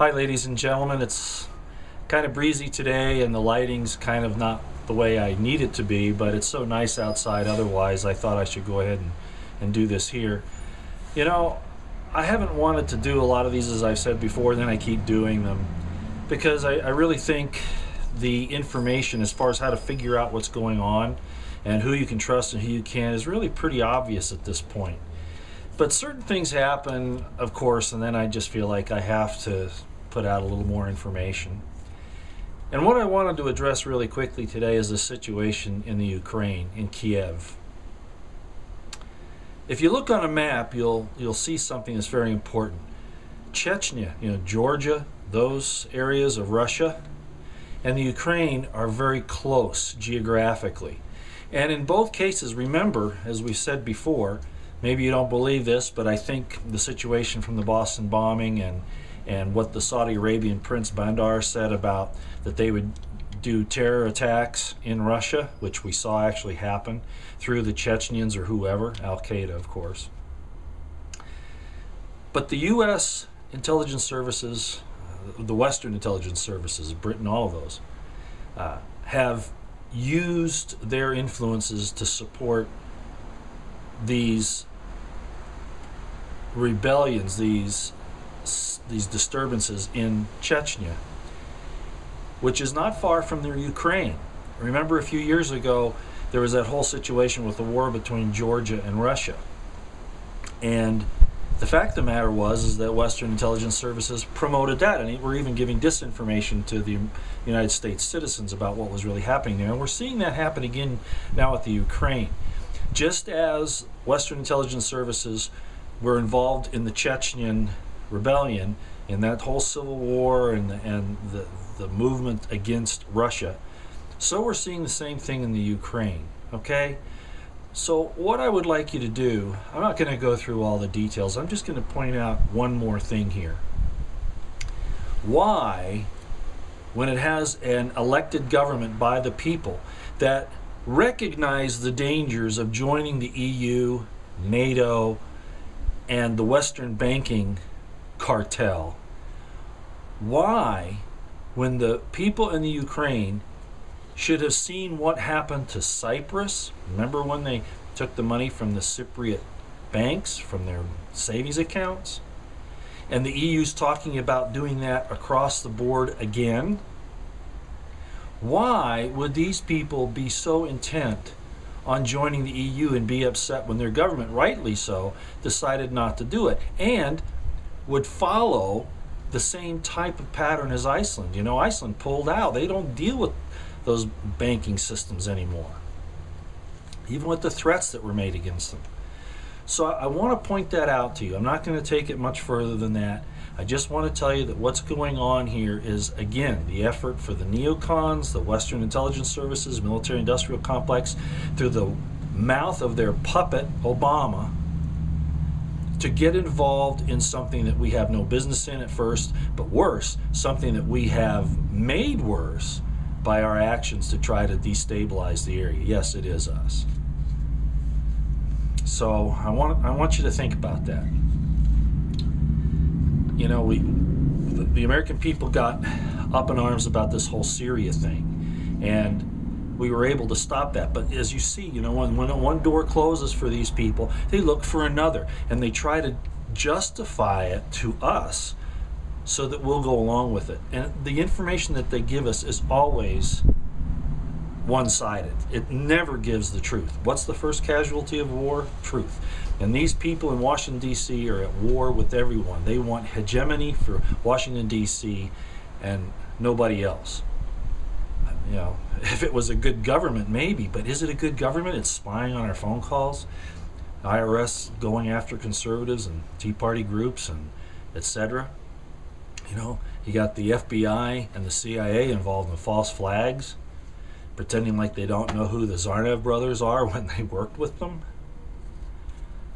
Hi ladies and gentlemen, it's kind of breezy today and the lighting's kind of not the way I need it to be, but it's so nice outside otherwise I thought I should go ahead and do this here. You know, I haven't wanted to do a lot of these, as I've said before, then I keep doing them because I really think the information as far as how to figure out what's going on and who you can trust and who you can't is really pretty obvious at this point. But certain things happen, of course, and then I just feel like I have to put out a little more information. And what I wanted to address really quickly today is the situation in the Ukraine, in Kiev. If you look on a map, you'll see something that's very important. Chechnya, Georgia, those areas of Russia, and the Ukraine are very close geographically. And in both cases, remember, as we said before, maybe you don't believe this, but I think the situation from the Boston bombing and what the Saudi Arabian Prince Bandar said about that they would do terror attacks in Russia, which we saw actually happen through the Chechens or whoever, Al-Qaeda of course. But the U.S. intelligence services, the Western intelligence services, Britain, all of those, have used their influences to support these rebellions, these disturbances in Chechnya, which is not far from the Ukraine. Remember a few years ago there was that whole situation with the war between Georgia and Russia, and the fact of the matter is that Western intelligence services promoted that, and were even giving disinformation to the United States citizens about what was really happening there. And we're seeing that happen again now with the Ukraine. Just as Western intelligence services were involved in the Chechen rebellion, in that whole civil war and the movement against Russia, so we're seeing the same thing in the Ukraine. Okay? So what I would like you to do, I'm not going to go through all the details, I'm just going to point out one more thing here. Why, when it has an elected government by the people that recognize the dangers of joining the EU, NATO, and the Western banking cartel, why, when the people in the Ukraine should have seen what happened to Cyprus, remember when they took the money from the Cypriot banks, from their savings accounts, and the EU's talking about doing that across the board again, why would these people be so intent on joining the EU and be upset when their government, rightly so, decided not to do it, and would follow the same type of pattern as Iceland? Iceland pulled out. They don't deal with those banking systems anymore, even with the threats that were made against them. So I want to point that out to you. I'm not going to take it much further than that. I just want to tell you that what's going on here is, again, the effort for the neocons, the Western intelligence services, military-industrial complex, through the mouth of their puppet, Obama, to get involved in something that we have no business in at first, but worse, something that we have made worse by our actions to try to destabilize the area. Yes, it is us. So I want you to think about that. The American people got up in arms about this whole Syria thing, and we were able to stop that. But as you see, when one door closes for these people, they look for another, and they try to justify it to us so that we'll go along with it. And the information that they give us is always one-sided. It never gives the truth. What's the first casualty of war? Truth. And these people in Washington, D.C. are at war with everyone. They want hegemony for Washington, D.C. and nobody else. If it was a good government, maybe, but is it a good government? It's spying on our phone calls, IRS going after conservatives and Tea Party groups and etc. You got the FBI and the CIA involved in false flags, pretending like they don't know who the Zarnev brothers are when they worked with them.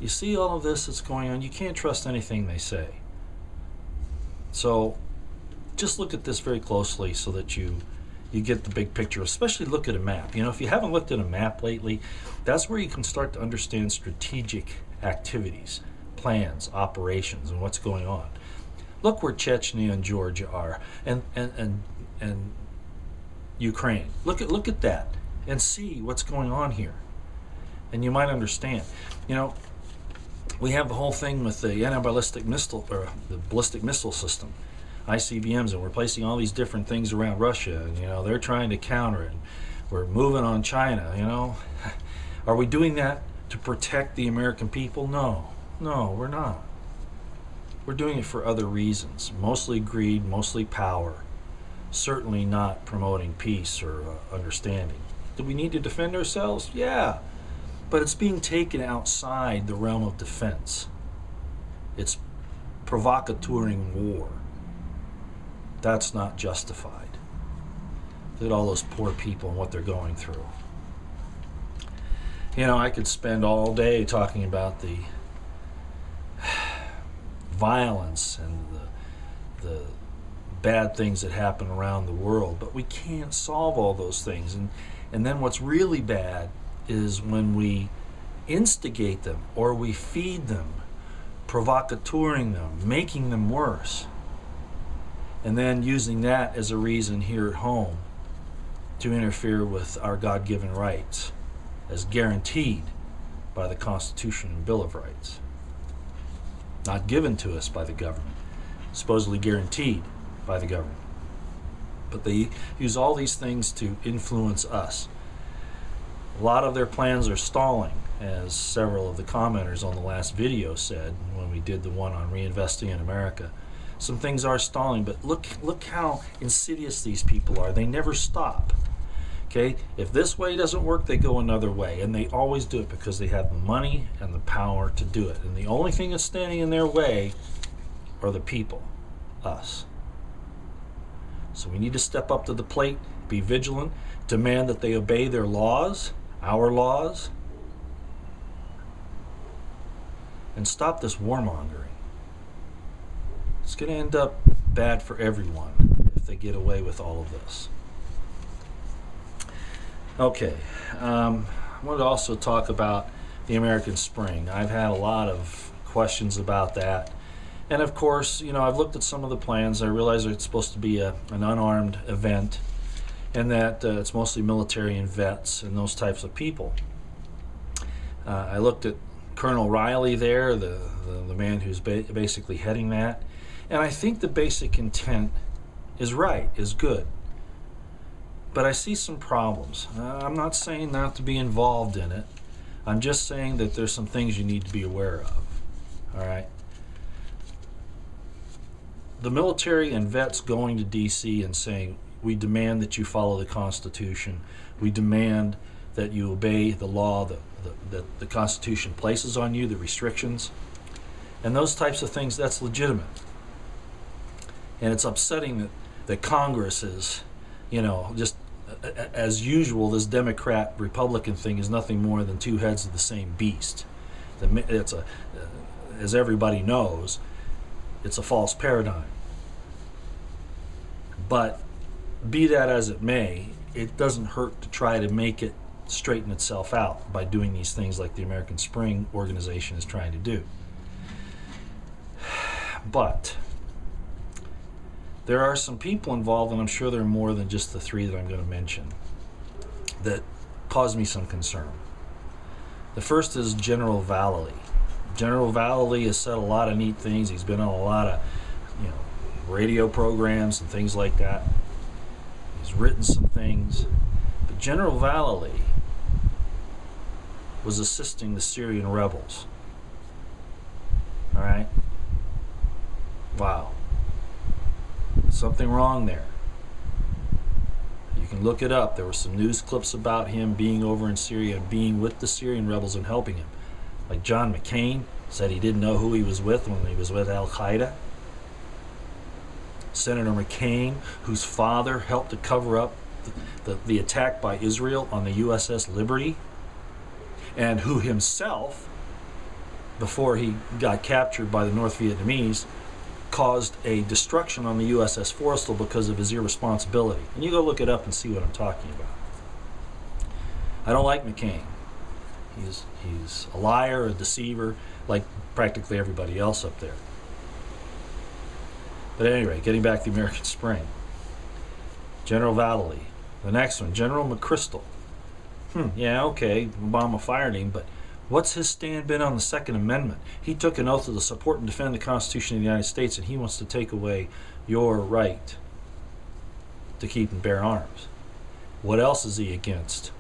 You see all of this that's going on. You can't trust anything they say. So just look at this very closely so that you get the big picture. Especially look at a map. If you haven't looked at a map lately, that's where you can start to understand strategic activities, plans, operations, and what's going on. Look where Chechnya and Georgia are, and Ukraine. Look at that, and see what's going on here, and you might understand. You know, we have the whole thing with the anti-ballistic missile, or the ballistic missile system, ICBMs, and we're placing all these different things around Russia, and you know they're trying to counter it. And we're moving on China. You know, are we doing that to protect the American people? No, we're not. We're doing it for other reasons, mostly greed, mostly power, certainly not promoting peace or understanding. Do we need to defend ourselves? Yeah, but it's being taken outside the realm of defense. It's provocateuring war. That's not justified. Look at all those poor people and what they're going through. You know, I could spend all day talking about the violence and the bad things that happen around the world, but we can't solve all those things. And then what's really bad is when we instigate them or we feed them, provocateuring them, making them worse, and then using that as a reason here at home to interfere with our God-given rights as guaranteed by the Constitution and Bill of Rights. Not given to us by the government, supposedly guaranteed by the government. But they use all these things to influence us. A lot of their plans are stalling, as several of the commenters on the last video said when we did the one on reinvesting in America. Some things are stalling, but look how insidious these people are. They never stop. Okay, if this way doesn't work, they go another way, and they always do it because they have the money and the power to do it. And the only thing that's standing in their way are the people, us. So we need to step up to the plate, be vigilant, demand that they obey their laws, our laws, and stop this warmongering. It's going to end up bad for everyone if they get away with all of this. Okay, I wanted to also talk about the American Spring. I've had a lot of questions about that. And of course, you know, I've looked at some of the plans. I realize it's supposed to be an unarmed event, and that it's mostly military and vets and those types of people. I looked at Colonel Riley there, the man who's basically heading that, and I think the basic intent is right, is good. But I see some problems. I'm not saying not to be involved in it. I'm just saying that there's some things you need to be aware of. All right? The military and vets going to D.C. and saying, we demand that you follow the Constitution. We demand that you obey the law that the Constitution places on you, the restrictions. And those types of things, that's legitimate. And it's upsetting that Congress is, you know, just as usual, this Democrat-Republican thing is nothing more than two heads of the same beast. It's as everybody knows, it's a false paradigm. But be that as it may, it doesn't hurt to try to make it straighten itself out by doing these things like the American Spring organization is trying to do. But there are some people involved, and I'm sure there are more than just the three that I'm going to mention, that cause me some concern. The first is General Vallely. General Vallely has said a lot of neat things. He's been on a lot of, you know, radio programs and things like that. He's written some things. But General Vallely was assisting the Syrian rebels. All right? Wow. Something wrong there. You can look it up. There were some news clips about him being over in Syria and being with the Syrian rebels and helping him. Like John McCain said he didn't know who he was with when he was with Al-Qaeda. Senator McCain, whose father helped to cover up the attack by Israel on the USS Liberty, and who himself, before he got captured by the North Vietnamese, caused a destruction on the USS Forrestal because of his irresponsibility. And you go look it up and see what I'm talking about. I don't like McCain. He's a liar, a deceiver, like practically everybody else up there. But anyway, getting back to the American Spring. General Vallely. The next one, General McChrystal. Yeah, okay, Obama fired him, but what's his stand been on the Second Amendment? He took an oath to support and defend the Constitution of the United States, and he wants to take away your right to keep and bear arms. What else is he against?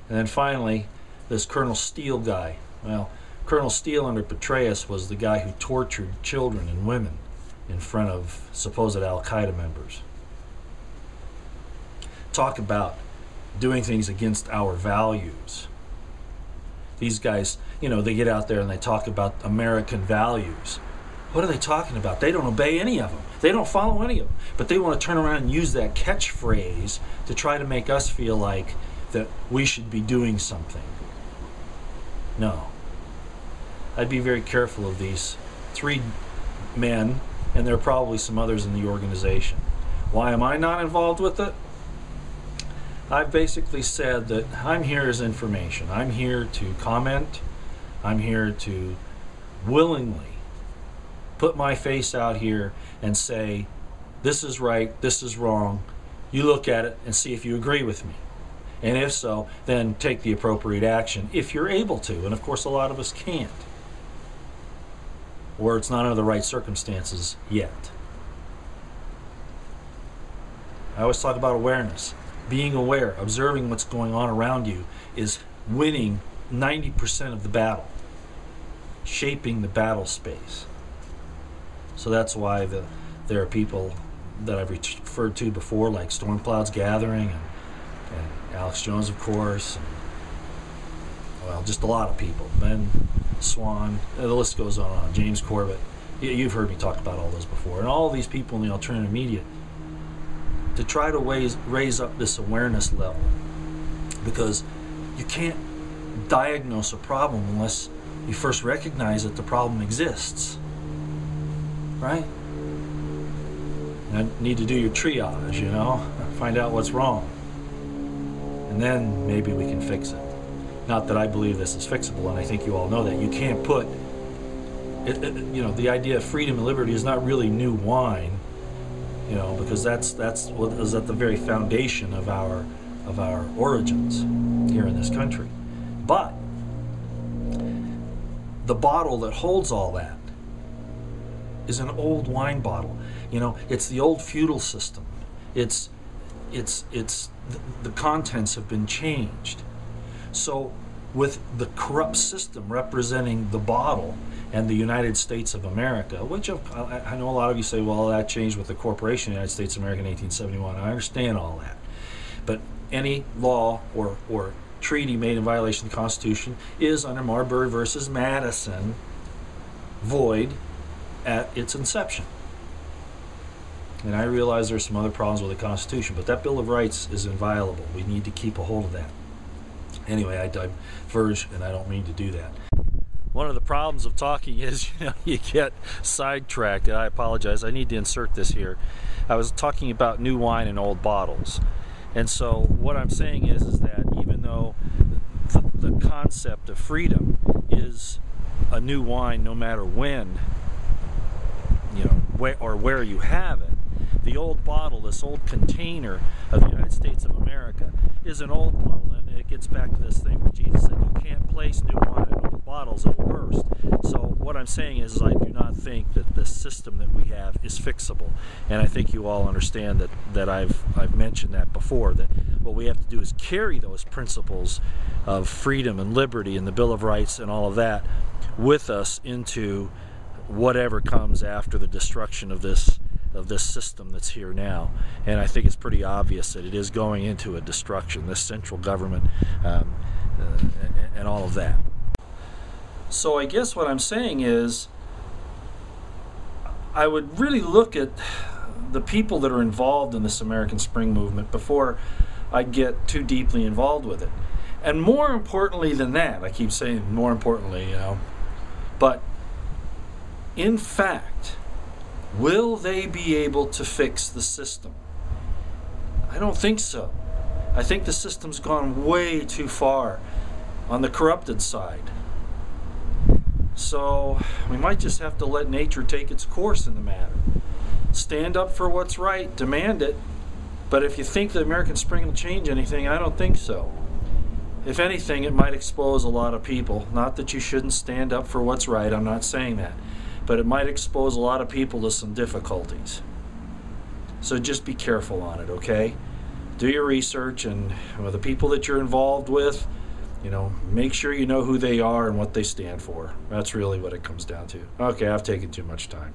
And then finally, this Colonel Steele guy. Well, Colonel Steele under Petraeus was the guy who tortured children and women in front of supposed Al-Qaeda members. Talk about doing things against our values. These guys, you know, they get out there and they talk about American values. What are they talking about? They don't obey any of them. They don't follow any of them. But they want to turn around and use that catchphrase to try to make us feel like that we should be doing something. No. I'd be very careful of these three men, and there are probably some others in the organization. Why am I not involved with it? I've basically said that I'm here as information. I'm here to comment. I'm here to willingly put my face out here and say, this is right, this is wrong. You look at it and see if you agree with me. And if so, then take the appropriate action if you're able to. And of course, a lot of us can't. Or it's not under the right circumstances yet. I always talk about awareness. Being aware, observing what's going on around you is winning 90% of the battle, shaping the battle space. So that's why there are people that I've referred to before, like Storm Clouds Gathering and Alex Jones, of course, and, well, just a lot of people. Ben Swan, the list goes on. James Corbett. You've heard me talk about all those before. And all these people in the alternative media, to try to raise up this awareness level, because you can't diagnose a problem unless you first recognize that the problem exists, right? You need to do your triage, you know, find out what's wrong, and then maybe we can fix it. Not that I believe this is fixable, and I think you all know that. You can't put you know, the idea of freedom and liberty is not really new wine. You know, because that's what is at the very foundation of our origins here in this country. But the bottle that holds all that is an old wine bottle. You know, it's the old feudal system. It's the contents have been changed. So with the corrupt system representing the bottle and the United States of America, which I know a lot of you say, well, that changed with the corporation United States of America in 1871. I understand all that. But any law or treaty made in violation of the Constitution is, under Marbury versus Madison, void at its inception. And I realize there's some other problems with the Constitution, but that Bill of Rights is inviolable. We need to keep a hold of that. Anyway, I diverge, and I don't mean to do that. One of the problems of talking is, you know, you get sidetracked, and I apologize. I need to insert this here. I was talking about new wine in old bottles. And so what I'm saying is that even though the concept of freedom is a new wine no matter when, you know, where you have it, the old bottle, this old container of the United States of America, is an old bottle. And it gets back to this thing where Jesus said, you can't place new wine in old bottles, it'll burst. So what I'm saying is I do not think that the system that we have is fixable. And I think you all understand that I've mentioned that before, that what we have to do is carry those principles of freedom and liberty and the Bill of Rights and all of that with us into whatever comes after the destruction of this system that's here now. And I think it's pretty obvious that it is going into a destruction, this central government and all of that. So I guess what I'm saying is I would really look at the people that are involved in this American Spring movement before I get too deeply involved with it. And more importantly than that, I keep saying more importantly, you know, but in fact, will they be able to fix the system? I don't think so. I think the system's gone way too far on the corrupted side. So we might just have to let nature take its course in the matter. Stand up for what's right, demand it, but if you think the American Spring will change anything, I don't think so. If anything, it might expose a lot of people. Not that you shouldn't stand up for what's right, I'm not saying that, but it might expose a lot of people to some difficulties. So just be careful on it, okay? Do your research, and with the people that you're involved with, make sure you know who they are and what they stand for. That's really what it comes down to. Okay, I've taken too much time.